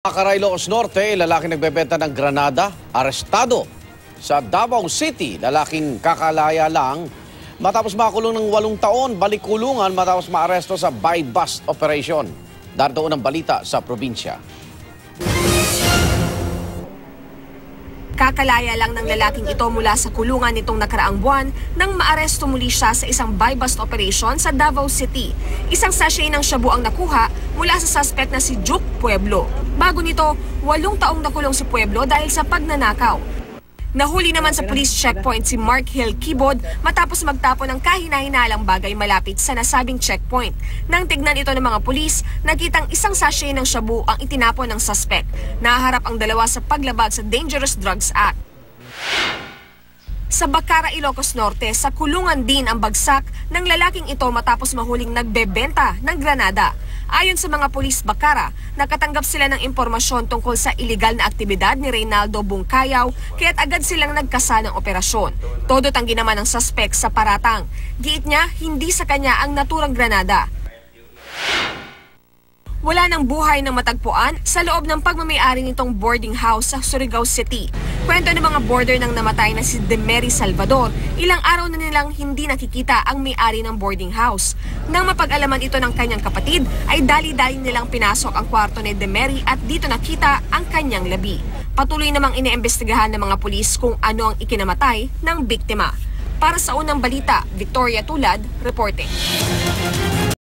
Caray, Ilocos Norte, lalaking nagbebenta ng granada, arestado. Sa Davao City, lalaking kakalaya lang matapos makulong ng 8 taon, balik kulungan matapos maaresto sa buy-bust operation. Dardoon ang balita sa probinsya. Kakalaya lang ng lalaking ito mula sa kulungan nitong nakaraang buwan nang maaresto muli siya sa isang buy-bust operation sa Davao City. Isang sachet ng shabu ang nakuha mula sa suspect na si Juke Pueblo. Bago nito, 8 taong nakulong si Pueblo dahil sa pagnanakaw. Nahuli naman sa police checkpoint si Mark Hill Kibod matapos magtapon ng kahina-hinalang bagay malapit sa nasabing checkpoint. Nang tignan ito ng mga pulis, nakitang isang sachet ng shabu ang itinapon ng suspect. Naharap ang dalawa sa paglabag sa Dangerous Drugs Act. Sa Bacara, Ilocos Norte, sa kulungan din ang bagsak ng lalaking ito matapos mahuling nagbebenta ng granada. Ayon sa mga pulis Bacara, nakatanggap sila ng impormasyon tungkol sa iligal na aktibidad ni Reynaldo Bungkayaw kaya't agad silang nagkasa ng operasyon. Todo tanggi naman ang suspect sa paratang. Giit niya, hindi sa kanya ang naturang granada. Wala ng buhay ng matagpuan sa loob ng pagmamayari nitong boarding house sa Surigao City. Kwento ng mga boarder ng namatay na si Demery Salvador, ilang araw na nilang hindi nakikita ang may-ari ng boarding house. Nang mapag-alaman ito ng kanyang kapatid, ay dali-dali nilang pinasok ang kwarto ni Demery at dito nakita ang kanyang labi. Patuloy namang iniimbestigahan ng mga pulis kung ano ang ikinamatay ng biktima. Para sa unang balita, Victoria Tulad, reporting.